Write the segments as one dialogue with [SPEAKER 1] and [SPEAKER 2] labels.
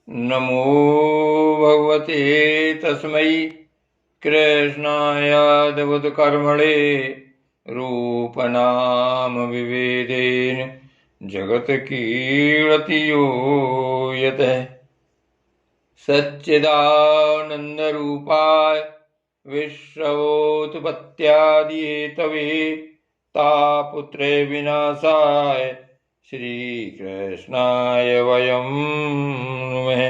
[SPEAKER 1] नमो भगवते तस्मै कृष्णायादवत्कर्मणे रूपनाम विभेदेन जगत्कीर्ति यो यतः सच्चिदानन्दरूपाय विश्वोत्पत्त्यादिहेतवे तापुत्रे विनाशाय श्रीकृष्णाय वयं नुमः।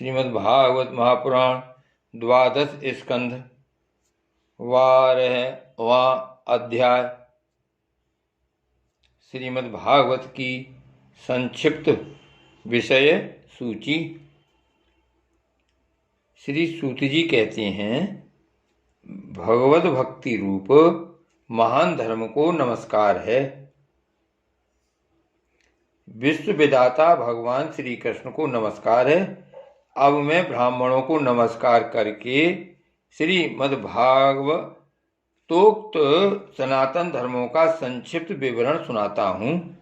[SPEAKER 1] श्रीमद्भागवत महापुराण द्वादश स्कंध 12वां अध्याय। श्रीमद्भागवत की संक्षिप्त विषय सूची। श्री सूत जी कहते हैं, भगवत भक्ति रूप महान धर्म को नमस्कार है। विश्व विधाता भगवान श्री कृष्ण को नमस्कार है। अब मैं ब्राह्मणों को नमस्कार करके श्रीमद्भागवतोक्त सनातन धर्मों का संक्षिप्त विवरण सुनाता हूँ।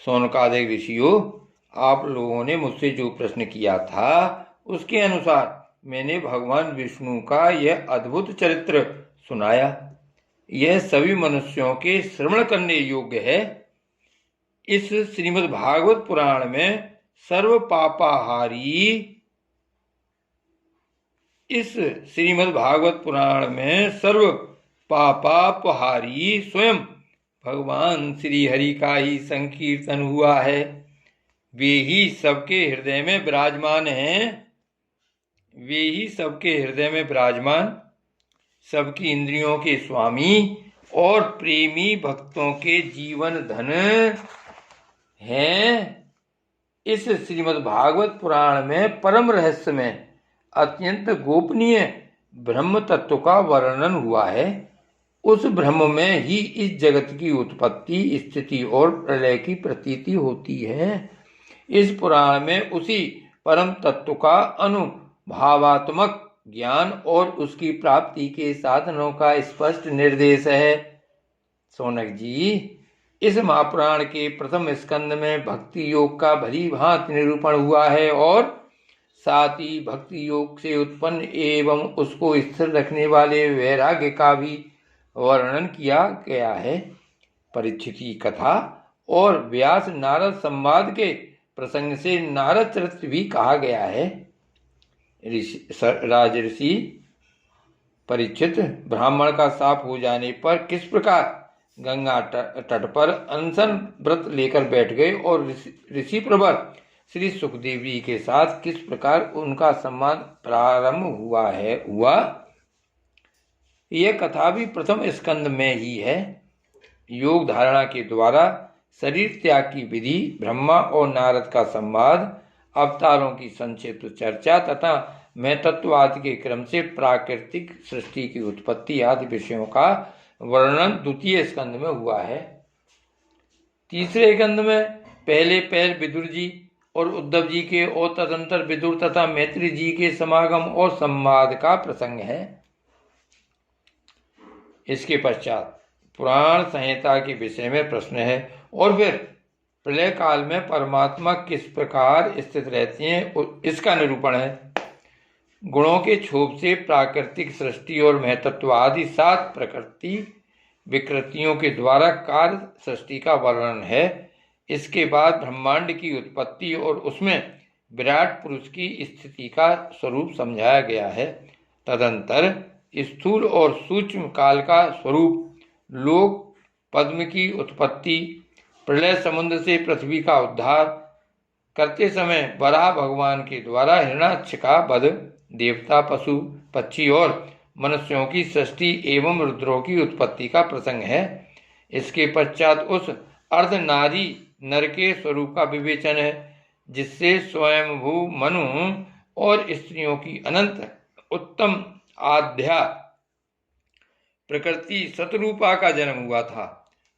[SPEAKER 1] शौनकादिक ऋषियों, आप लोगों ने मुझसे जो प्रश्न किया था उसके अनुसार मैंने भगवान विष्णु का यह अद्भुत चरित्र सुनाया। यह सभी मनुष्यों के श्रवण करने योग्य है। इस श्रीमद्भागवत पुराण में सर्व पापापहारी स्वयं भगवान श्री हरि का ही संकीर्तन हुआ है। वे ही सबके हृदय में विराजमान, सबकी इंद्रियों के स्वामी और प्रेमी भक्तों के जीवन धन हैं। इस श्रीमद्भागवत पुराण में परम रहस्य में अत्यंत गोपनीय ब्रह्म तत्व का वर्णन हुआ है। उस ब्रह्म में ही इस जगत की उत्पत्ति, स्थिति और प्रलय की प्रतीति होती है। इस पुराण में उसी परम तत्व का अनुभवात्मक ज्ञान और उसकी प्राप्ति के साधनों का स्पष्ट निर्देश है। शौनक जी, इस महापुराण के प्रथम स्कंद में भक्ति योग का भली भांति निरूपण हुआ है और साथ ही भक्ति योग से उत्पन्न एवं उसको स्थिर रखने वाले वैराग्य का भी वर्णन किया गया है। परीक्षित की कथा और व्यास नारद संवाद के प्रसंग से नारद चरित्र भी कहा गया है। राजऋषि परीक्षित ब्राह्मण का शाप हो जाने पर किस प्रकार गंगा तट पर अनशन व्रत लेकर बैठ गए और ऋषि प्रवर श्री सुखदेव जी के साथ किस प्रकार उनका संवाद प्रारंभ हुआ यह कथा भी प्रथम स्कंद में ही है। योग धारणा के द्वारा शरीर त्याग की विधि, ब्रह्मा और नारद का संवाद, अवतारों की संक्षिप्त चर्चा तथा मैं तत्ववाद के क्रम से प्राकृतिक सृष्टि की उत्पत्ति आदि विषयों का वर्णन द्वितीय स्कंद में हुआ है। तीसरे स्कंद में पहले पैर विदुर जी और उद्धव जी के और तदंतर विदुर तथा मैत्री जी के समागम और संवाद का प्रसंग है। इसके पश्चात पुराण संहिता के विषय में प्रश्न है और फिर प्रलय काल में परमात्मा किस प्रकार स्थित रहते हैं इसका निरूपण है। गुणों के क्षोभ से प्राकृतिक सृष्टि और महतत्व आदि 7 प्रकृति विकृतियों के द्वारा कार्य सृष्टि का वर्णन है। इसके बाद ब्रह्मांड की उत्पत्ति और उसमें विराट पुरुष की स्थिति का स्वरूप समझाया गया है। तदंतर स्थूल और सूक्ष्म काल का स्वरूप, लोक पद्म की उत्पत्ति, प्रलय समुद्र से पृथ्वी का उद्धार करते समय वराह भगवान के द्वारा हिरण्याक्ष का वध, देवता, पशु, पक्षी और मनुष्यों की सृष्टि एवं रुद्रों की उत्पत्ति का प्रसंग है। इसके पश्चात उस अर्ध नारी नर के स्वरूप का विवेचन है, जिससे स्वयंभू मनु और स्त्रियों की अनंत उत्तम आध्या प्रकृति शतरूपा का जन्म हुआ था।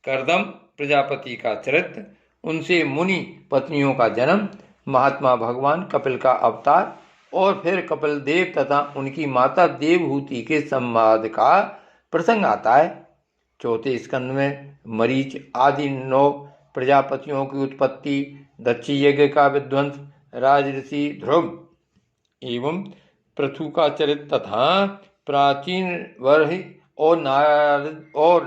[SPEAKER 1] कर्दम प्रजापति का चरित्र, उनसे मुनि पत्नियों का जन्म, महात्मा भगवान कपिल का अवतार और फिर कपिल देव तथा उनकी माता देवहूति के संवाद का प्रसंग आता है। चौथे स्कंद में मरीच आदि 9 प्रजापतियों की उत्पत्ति, दक्षी यज्ञ का विध्वंस राजऋषि ध्रुव एवं पृथु का चरित्र तथा प्राचीन वर्ष और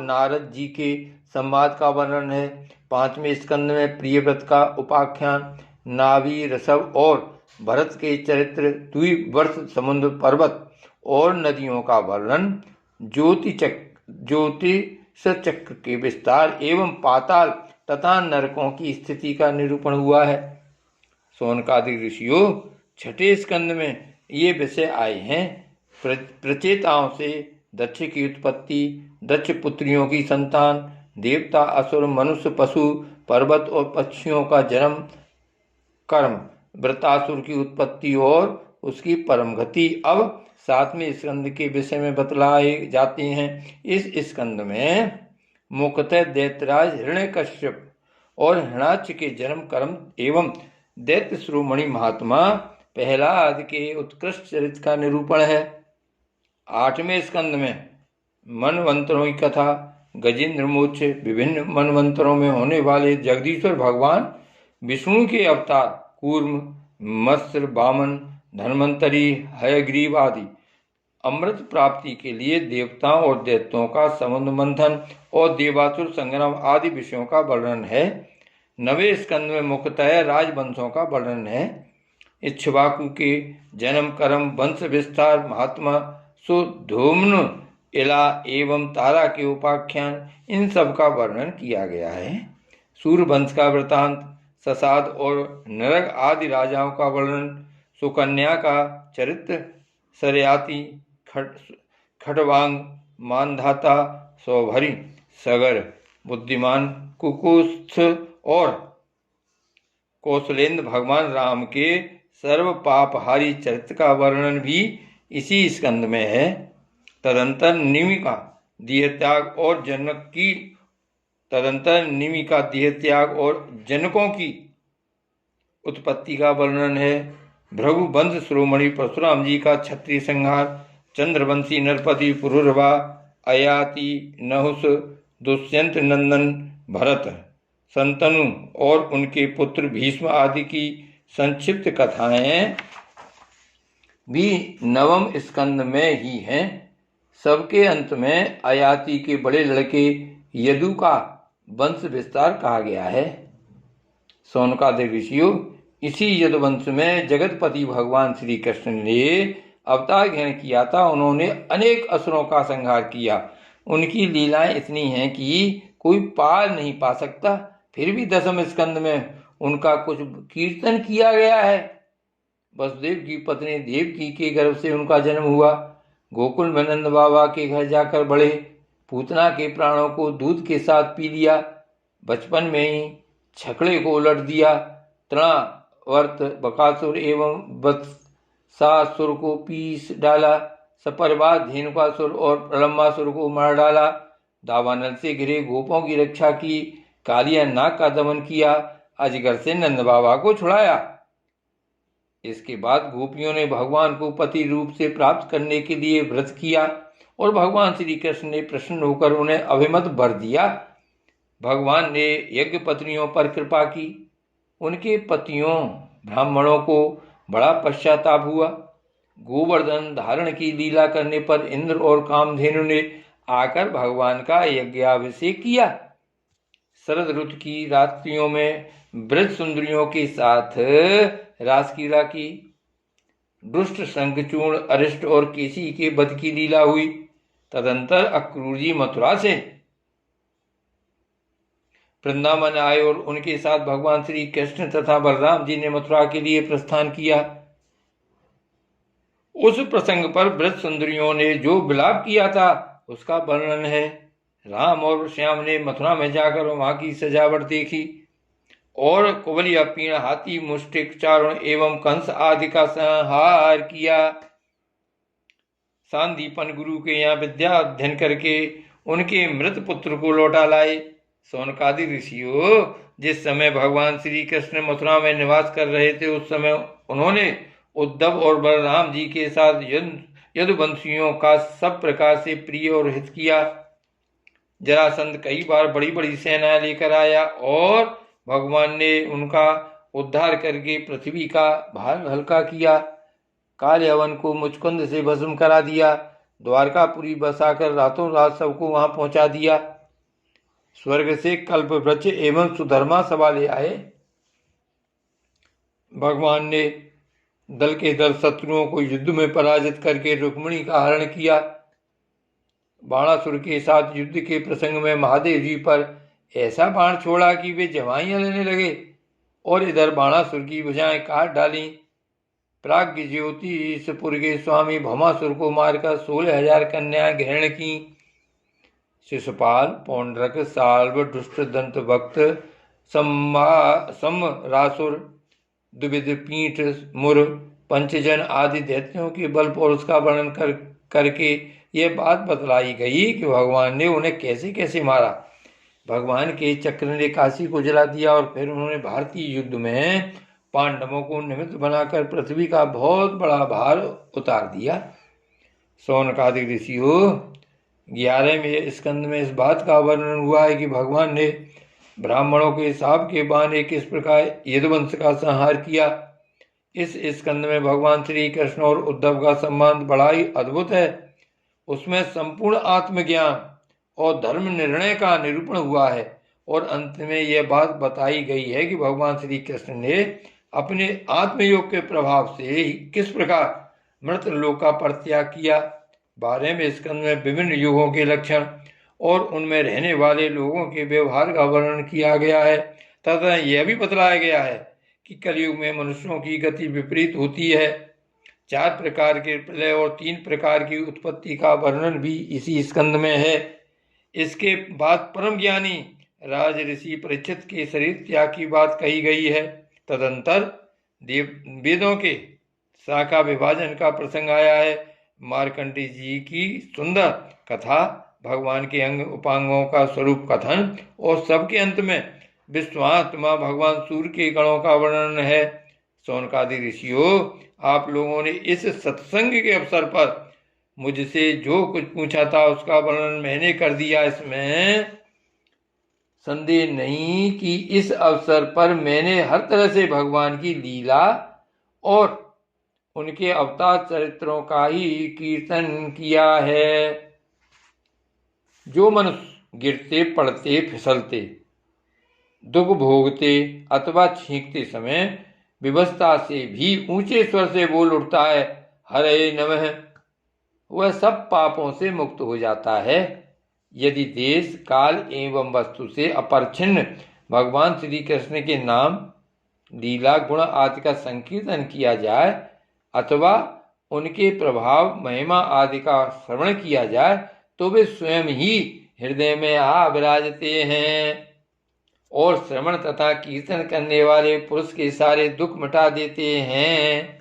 [SPEAKER 1] नारद जी के संवाद का वर्णन है। 5वें स्कंद में प्रियव्रत का उपाख्यान, नाभि ऋषभ और भरत के चरित्र, द्विवर्ष समुद्र पर्वत और नदियों का वर्णन, ज्योतिष चक्र के विस्तार एवं पाताल तथा नरकों की स्थिति का निरूपण हुआ है। शौनकादि ऋषियों 6ठे स्कंद में ये विषय आए हैं। प्रचेताओं से दक्ष की उत्पत्ति, दक्ष पुत्रियों की संतान, देवता, असुर, मनुष्य, पशु, पर्वत और पक्षियों का जन्म, कर्म, वृतासुर की उत्पत्ति और उसकी परम गति अब 7वें स्कंद के विषय में बतलाए जाते हैं। इस स्कंद में मुख्यतः दैत्यराज हिरण्यकश्यप और हिरण्याक्ष के जन्म, कर्म एवं दैत्य शिरोमणि महात्मा प्रहलाद के उत्कृष्ट चरित्र का निरूपण है। 8वें स्कंद में मनवंतरों की कथा, गजेंद्र मोक्ष, विभिन्न मनवंतरों में होने वाले जगदीश्वर भगवान विष्णु के अवतार, कूर्म, मत्स्य, वामन, धन्वंतरी, हयग्रीव आदि, अमृत प्राप्ति के लिए देवताओं और दैत्यों का समुद्र मंथन और देवासुर संग्राम आदि विषयों का वर्णन है। 9वें स्कंद में मुख्यतः राजवंशों का वर्णन है। इक्ष्वाकु के जन्म, कर्म, वंश विस्तार, महात्मा, सुधूम्न, इला एवं तारा के उपाख्यान, इन सब का वर्णन किया गया है। सूर्यवंश का वृतांत, ससाद और नरक आदि राजाओं का वर्णन, सुकन्या का चरित्र, सरयाती, खटवांग, मानधाता, सौभरी, सगर, बुद्धिमान, कुकुस्थ और कौशलेंद्र भगवान राम के सर्व पापहारी चरित्र का वर्णन भी इसी स्कंद में है। तदंतर निमिका देहत्याग और जनकों की उत्पत्ति का वर्णन है। भृगु वंश शिरोमणि परशुराम जी का क्षत्रिय संहार, चंद्रवंशी नरपति पुरुरवा, अयाति, नहुस, दुष्यंत नंदन भरत, संतनु और उनके पुत्र भीष्म आदि की संक्षिप्त कथाएं भी 9वें स्कंद में ही हैं। सबके अंत में अयाति के बड़े लड़के यदु का वंश विस्तार कहा गया है। शौनकादि ऋषियों, इसी यदुवंश में जगतपति भगवान श्री कृष्ण ने अवतार ग्रहण किया था। उन्होंने अनेक असुरों का संहार किया। उनकी लीलाएं इतनी हैं कि कोई पार नहीं पा सकता। फिर भी 10वें स्कंद में उनका कुछ कीर्तन किया गया है। वसुदेव की पत्नी देवकी के गर्भ से उनका जन्म हुआ। गोकुल में नंद बाबा के घर जाकर बढ़े। पूतना के प्राणों को दूध के साथ पी लिया। बचपन में ही छकड़े को उलट दिया। तृणावर्त, बकासुर एवं वत्सासुर को पीस डाला। सपरिवार धेनुकासुर और प्रलंबासुर को मार डाला। दावानल से घिरे गोपों की रक्षा की। कालिया नाग का दमन किया। अजगर से नंद बाबा को छुड़ाया। इसके बाद गोपियों ने भगवान को पति रूप से प्राप्त करने के लिए व्रत किया और भगवान श्री कृष्ण ने प्रसन्न होकर उन्हें अभिमत वर दिया। भगवान ने यज्ञ पत्नियों पर कृपा की। उनके पतियों ब्राह्मणों को बड़ा पश्चाताप हुआ। गोवर्धन धारण की लीला करने पर इंद्र और कामधेनु ने आकर भगवान का यज्ञाभिषेक किया। शरद ऋतु की रात्रियों में ब्रज सुंदरियों के साथ रासक्रीड़ा की। दुष्ट, शंखचूर्ण, अरिष्ट और केसी के वध की लीला हुई। तदंतर अक्रूर जी मथुरा से वृंदावन आए और उनके साथ भगवान श्री कृष्ण तथा बलराम जी ने मथुरा के लिए प्रस्थान किया। उस प्रसंग पर ब्रज सुंदरियों ने जो विलाप किया था उसका वर्णन है। राम और श्याम ने मथुरा में जाकर वहां की सजावट देखी और कुबलिया, पीण, हाथी, मुष्टिक, चारण एवं कंस आदि का संहार किया। सांदीपन गुरु के यहाँ विद्या अध्ययन करके उनके मृत पुत्र को लौटा लाए। शौनकादि ऋषियों, जिस समय भगवान श्री कृष्ण मथुरा में निवास कर रहे थे उस समय उन्होंने उद्धव और बलराम जी के साथ यदुवंशियों का सब प्रकार से प्रिय और हित किया। जरासंध कई बार बड़ी बड़ी सेनाएं लेकर आया और भगवान ने उनका उद्धार करके पृथ्वी का भार हल्का किया। काल यवन को मुचकुंद से भस्म करा दिया। द्वारकापुरी बसाकर रातों रात सबको वहां पहुंचा दिया। स्वर्ग से कल्प वृक्ष एवं सुधर्मा सभा ले आए। भगवान ने दल के दल शत्रुओं को युद्ध में पराजित करके रुक्मिणी का हरण किया। बाणासुर के साथ युद्ध के प्रसंग में महादेव जी पर ऐसा बाण छोड़ा कि वे जवाइयां लेने लगे और इधर बाणासुर की भुजाएं काट डाली। प्राज्ञ ज्योतिषपुर के स्वामी भौमासुर को मारकर 16,000 कन्याएं ग्रहण की। शिशुपाल, पौंड्रक, साल्व, दुष्ट दंत भक्त, समरासुर, द्विविध पीठ, मुर, पंचजन आदि दैत्यों के बल पौरुष का वर्णन करके ये बात बतलाई गई कि भगवान ने उन्हें कैसे कैसे मारा। भगवान के चक्र ने काशी को जला दिया और फिर उन्होंने भारतीय युद्ध में पांडवों को निमित्त बनाकर पृथ्वी का बहुत बड़ा भार उतार दिया। शौनकादिक ऋषियों, 11वें स्कंद में इस बात का वर्णन हुआ है कि भगवान ने ब्राह्मणों के शाप के बहाने किस प्रकार यदुवंश का संहार किया। इस स्कंद में भगवान श्री कृष्ण और उद्धव का संबंध बड़ा ही अद्भुत है। उसमें संपूर्ण आत्मज्ञान और धर्म निर्णय का निरूपण हुआ है और अंत में यह बात बताई गई है कि भगवान श्री कृष्ण ने अपने आत्मयोग के प्रभाव से किस प्रकार मृत लोक का परित्याग किया। 12वें स्कंद में विभिन्न युगों के लक्षण और उनमें रहने वाले लोगों के व्यवहार का वर्णन किया गया है तथा यह भी बतलाया गया है कि कलयुग में मनुष्यों की गति विपरीत होती है। 4 प्रकार के प्रलय और 3 प्रकार की उत्पत्ति का वर्णन भी इसी स्कंद में है। इसके बाद परम ज्ञानी राज ऋषि परीक्षित के शरीर त्याग की बात कही गई है। तदंतर वेदों के शाखा विभाजन का प्रसंग आया है। मार्कंडेय जी की सुंदर कथा, भगवान के अंग उपांगों का स्वरूप कथन और सबके अंत में विश्वात्मा भगवान सूर्य के गणों का वर्णन है। शौनकादि ऋषियों, आप लोगों ने इस सत्संग के अवसर पर मुझसे जो कुछ पूछा था उसका वर्णन मैंने कर दिया। इसमें संदेह नहीं कि इस अवसर पर मैंने हर तरह से भगवान की लीला और उनके अवतार चरित्रों का ही कीर्तन किया है। जो मनुष्य गिरते पड़ते फिसलते दुख भोगते अथवा छींकते समय विवशता से भी ऊंचे स्वर से बोल उठता है हरे नमः, वह सब पापों से मुक्त हो जाता है। यदि देश काल एवं वस्तु से अपरिच्छिन्न भगवान श्री कृष्ण के नाम, लीला, गुण आदि का संकीर्तन किया जाए अथवा उनके प्रभाव, महिमा आदि का श्रवण किया जाए तो वे स्वयं ही हृदय में आ विराजते हैं और श्रवण तथा कीर्तन करने वाले पुरुष के सारे दुख मिटा देते हैं।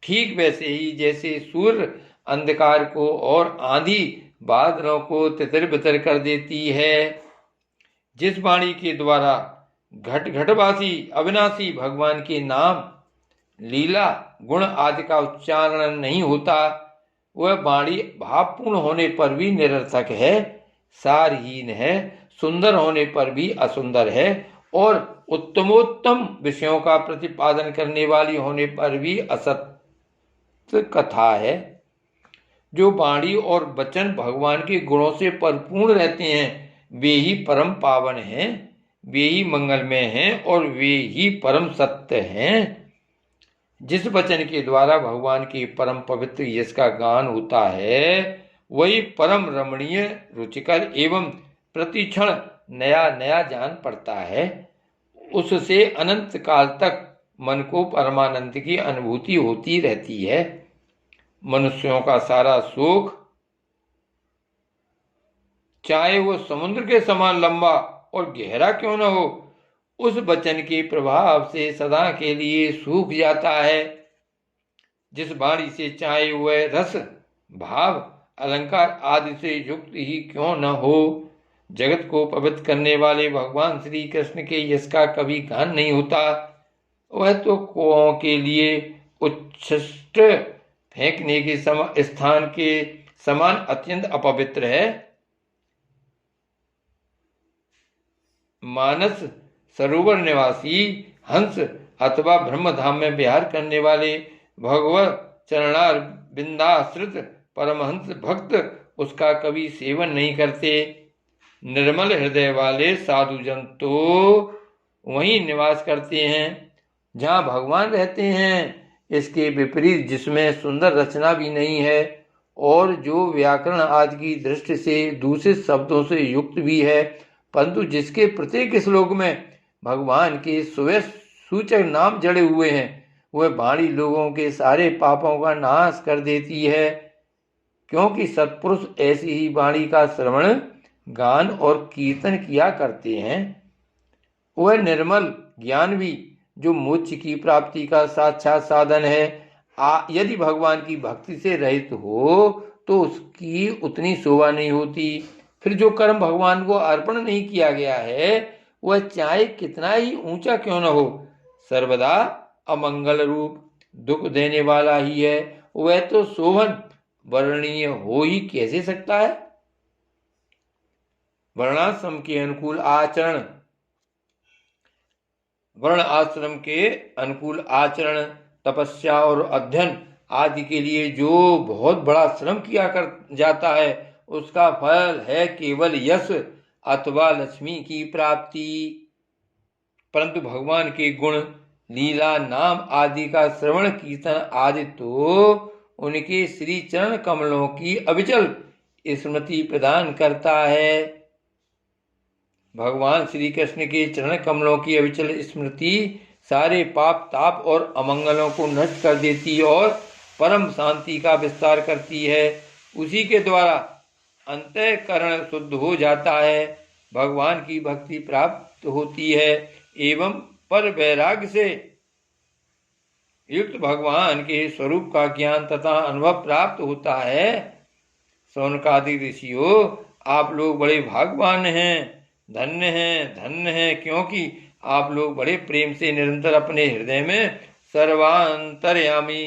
[SPEAKER 1] ठीक वैसे ही जैसे सूर्य अंधकार को और आंधी बादलों को तितर बितर कर देती है। जिस वाणी के द्वारा घट घटवासी अविनाशी भगवान के नाम, लीला, गुण आदि का उच्चारण नहीं होता, वह वाणी भावपूर्ण होने पर भी निरर्थक है, सारहीन है, सुंदर होने पर भी असुंदर है और उत्तमोत्तम विषयों का प्रतिपादन करने वाली होने पर भी असत्य कथा है। जो वाणी और वचन भगवान के गुणों से परिपूर्ण रहते हैं वे ही परम पावन हैं, वे ही मंगलमय हैं और वे ही परम सत्य हैं। जिस वचन के द्वारा भगवान के परम पवित्र यश का गान होता है वही परम रमणीय, रुचिकर एवं प्रतिक्षण नया नया जान पड़ता है। उससे अनंत काल तक मन को परमानंद की अनुभूति होती रहती है। मनुष्यों का सारा सुख, चाहे वो समुद्र के समान लंबा और गहरा क्यों न हो, उस वचन के प्रभाव से सदा के लिए सूख जाता है। जिस वाणी से चाहे वह रस, भाव, अलंकार आदि से युक्त ही क्यों न हो, जगत को पवित्र करने वाले भगवान श्री कृष्ण के यश का कभी गान नहीं होता। वह तो कौओं के लिए उच्छिष्ट फेंकने के स्थान के समान अत्यंत अपवित्र है। मानस सरोवर निवासी हंस अथवा ब्रह्मधाम में विहार करने वाले भगवत चरणार बिंदाश्रित परमहंस भक्त उसका कभी सेवन नहीं करते। निर्मल हृदय वाले साधुजन तो वहीं निवास करते हैं जहाँ भगवान रहते हैं। इसके विपरीत जिसमें सुंदर रचना भी नहीं है और जो व्याकरण आदि की दृष्टि से दूषित शब्दों से युक्त भी है, परंतु जिसके प्रत्येक श्लोक में भगवान के स्वयं सूचक नाम जड़े हुए हैं, वह वाणी लोगों के सारे पापों का नाश कर देती है। क्योंकि सत्पुरुष ऐसी ही वाणी का श्रवण, गान और कीर्तन किया करते हैं। वह निर्मल ज्ञान भी जो मोक्ष की प्राप्ति का साक्षात साधन है, यदि भगवान की भक्ति से रहित हो तो उसकी उतनी शोभा नहीं होती। फिर जो कर्म भगवान को अर्पण नहीं किया गया है, वह चाहे कितना ही ऊंचा क्यों न हो, सर्वदा अमंगल रूप दुख देने वाला ही है। वह तो शोभन वर्णनीय हो ही कैसे सकता है। वर्णाश्रम के अनुकूल आचरण, वर्ण आश्रम के अनुकूल आचरण, तपस्या और अध्ययन आदि के लिए जो बहुत बड़ा श्रम किया कर जाता है, उसका फल है केवल यश अथवा लक्ष्मी की प्राप्ति। परंतु भगवान के गुण, लीला, नाम आदि का श्रवण कीर्तन आदि तो उनके श्री चरण कमलों की अविचल स्मृति प्रदान करता है। भगवान श्री कृष्ण के चरण कमलों की अविचल स्मृति सारे पाप ताप और अमंगलों को नष्ट कर देती और परम शांति का विस्तार करती है। उसी के द्वारा अंतःकरण शुद्ध हो जाता है, भगवान की भक्ति प्राप्त होती है एवं पर वैराग्य से युक्त भगवान के स्वरूप का ज्ञान तथा अनुभव प्राप्त होता है। शौनकादि ऋषियों, आप लोग बड़े भाग्यवान हैं, धन्य हैं, धन्य हैं, क्योंकि आप लोग बड़े प्रेम से निरंतर अपने हृदय में सर्वांतर्यामी,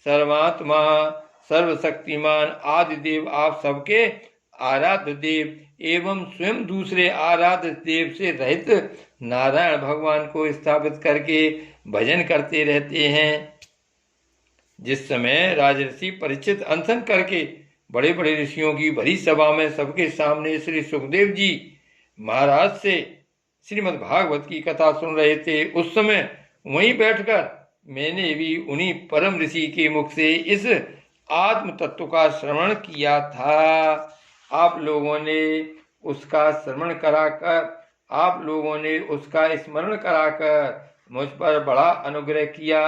[SPEAKER 1] सर्वात्मा, सर्वशक्तिमान आदिदेव आप सबके आराध्य देव एवं स्वयं दूसरे आराध्य देव से रहित नारायण भगवान को स्थापित करके भजन करते रहते हैं। जिस समय राजर्षि परीक्षित अनशन करके बड़े बड़े ऋषियों की भरी सभा में सबके सामने श्री सुखदेव जी महाराज से श्रीमद् भागवत की कथा सुन रहे थे, उस समय वहीं बैठकर मैंने भी उन्हीं परम ऋषि के मुख से इस आत्म तत्व का श्रवण किया था। आप लोगों ने उसका श्रवण कराकर, आप लोगों ने उसका स्मरण कराकर मुझ पर बड़ा अनुग्रह किया।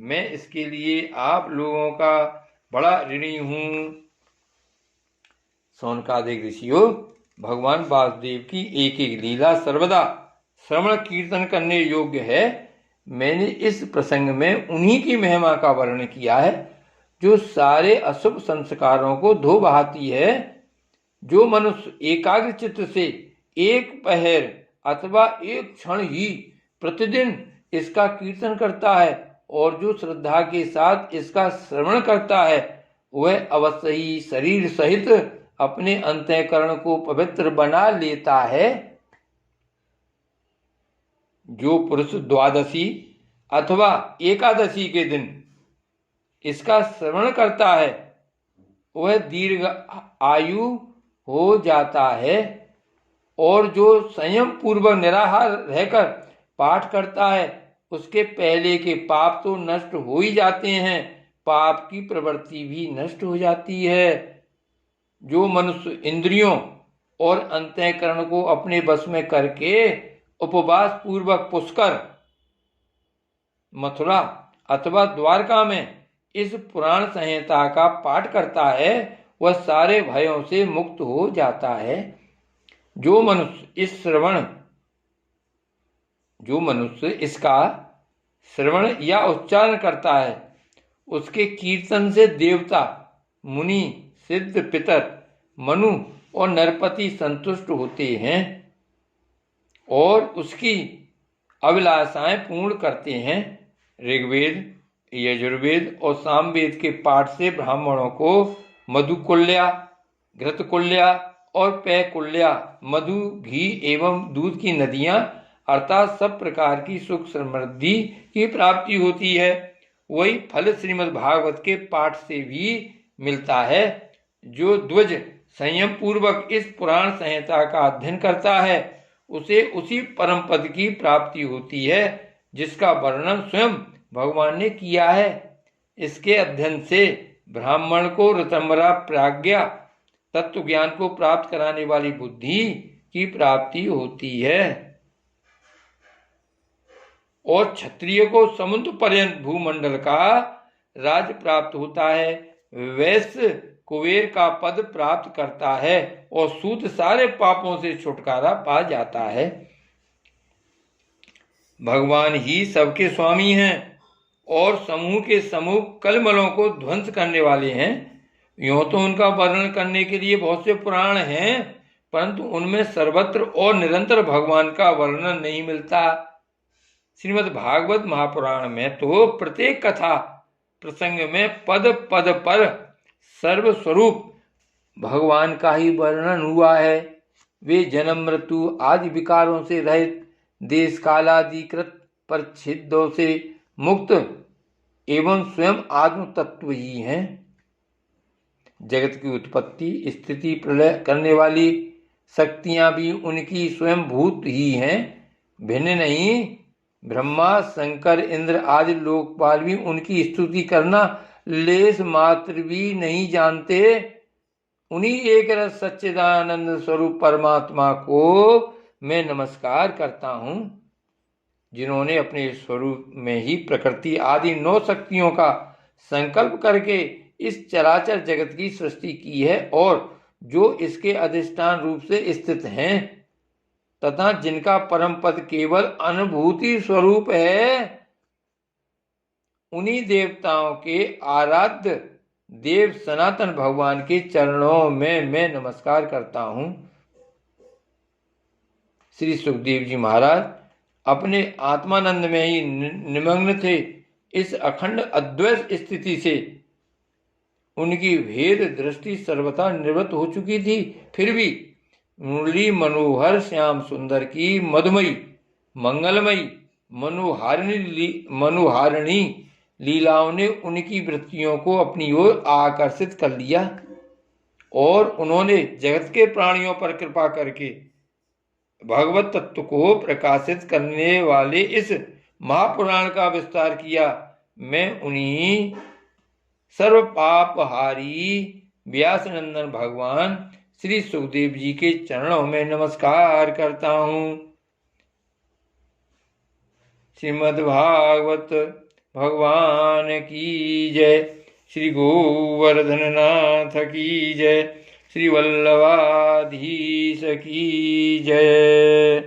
[SPEAKER 1] मैं इसके लिए आप लोगों का बड़ा ऋणी हूँ। शौनकादिक ऋषियों, भगवान वासुदेव की एक एक लीला सर्वदा श्रवण कीर्तन करने योग्य है। मैंने इस प्रसंग में उन्हीं की महिमा का वर्णन किया है जो सारे अशुभ संस्कारों को धो बहाती है। जो मनुष्य एकाग्र चित्त से एक पहर अथवा एक क्षण ही प्रतिदिन इसका कीर्तन करता है और जो श्रद्धा के साथ इसका श्रवण करता है, वह अवश्य ही शरीर सहित अपने अंतःकरण को पवित्र बना लेता है। जो पुरुष द्वादशी अथवा एकादशी के दिन इसका श्रवण करता है, वह दीर्घ आयु हो जाता है और जो संयम पूर्वक निराहार रहकर पाठ करता है, उसके पहले के पाप तो नष्ट हो ही जाते हैं, पाप की प्रवृत्ति भी नष्ट हो जाती है। जो मनुष्य इंद्रियों और अंतःकरण को अपने वश में करके उपवास पूर्वक पुष्कर, मथुरा अथवा द्वारका में इस पुराण संहिता का पाठ करता है, वह सारे भयों से मुक्त हो जाता है। जो मनुष्य इसका श्रवण या उच्चारण करता है, उसके कीर्तन से देवता, मुनि, सिद्ध, पितर, मनु और नरपति संतुष्ट होते हैं और उसकी अभिलाषाएं पूर्ण करते हैं। ऋग्वेद, यजुर्वेद और सामवेद के पाठ से ब्राह्मणों को मधुकुल्या, घृतकुल्या और पेयकुल्या, मधु, घी एवं दूध की नदियां अर्थात सब प्रकार की सुख समृद्धि की प्राप्ति होती है। वही फल श्रीमद् भागवत के पाठ से भी मिलता है। जो ध्वज संयम पूर्वक इस पुराण संहिता का अध्ययन करता है उसे उसी परम पद की प्राप्ति होती है जिसका वर्णन स्वयं भगवान ने किया है। इसके अध्ययन से ब्राह्मण को ऋतंबरा प्राज्ञा तत्व ज्ञान को प्राप्त कराने वाली बुद्धि की प्राप्ति होती है और क्षत्रिय को समुद्र पर्यंत भूमंडल का राज प्राप्त होता है। वैश्य कुबेर का पद प्राप्त करता है और सूत सारे पापों से छुटकारा पा जाता है। भगवान ही सबके स्वामी हैं और समूह के समूह कलमलों को ध्वंस करने वाले हैं। यूं तो उनका वर्णन करने के लिए बहुत से पुराण हैं, परंतु उनमें सर्वत्र और निरंतर भगवान का वर्णन नहीं मिलता। श्रीमद् भागवत महापुराण में तो प्रत्येक कथा प्रसंग में पद पद पर सर्वस्वरूप भगवान का ही वर्णन हुआ है। वे जन्म मृत्यु आदि विकारों से रहित, देश कालादिकृत परिच्छेदों से मुक्त एवं स्वयं आत्म तत्व ही हैं। जगत की उत्पत्ति स्थिति प्रलय करने वाली शक्तियां भी उनकी स्वयं भूत ही हैं, भिन्न नहीं। ब्रह्मा शंकर इंद्र आदि लोकपाल भी उनकी स्तुति करना लेस मात्र भी नहीं जानते। उन्हीं एक रस सच्चिदानंद स्वरूप परमात्मा को मैं नमस्कार करता हूँ, जिन्होंने अपने स्वरूप में ही प्रकृति आदि 9 शक्तियों का संकल्प करके इस चराचर जगत की सृष्टि की है और जो इसके अधिष्ठान रूप से स्थित हैं तथा जिनका परम पद केवल अनुभूति स्वरूप है। उन्हीं देवताओं के आराध्य देव सनातन भगवान के चरणों में मैं नमस्कार करता हूँ। श्री सुखदेव जी महाराज अपने आत्मानंद में ही निमग्न थे। इस अखंड अद्वैत स्थिति से उनकी भेद दृष्टि सर्वथा निवृत्त हो चुकी थी। फिर भी मुरली मनोहर श्याम सुंदर की मधुमयी मंगलमयी मनुहारिणी लीलाओं ने उनकी वृत्तियों को अपनी ओर आकर्षित कर लिया और उन्होंने जगत के प्राणियों पर कृपा करके भगवत तत्व को प्रकाशित करने वाले इस महापुराण का विस्तार किया। मैं उन्हीं सर्व पापहारी व्यासनंदन भगवान श्री सुखदेव जी के चरणों में नमस्कार करता हूँ। श्रीमद् भागवत भगवान की जय। श्री गोवर्धन नाथ की जय। श्री वल्लभाधीश की जय।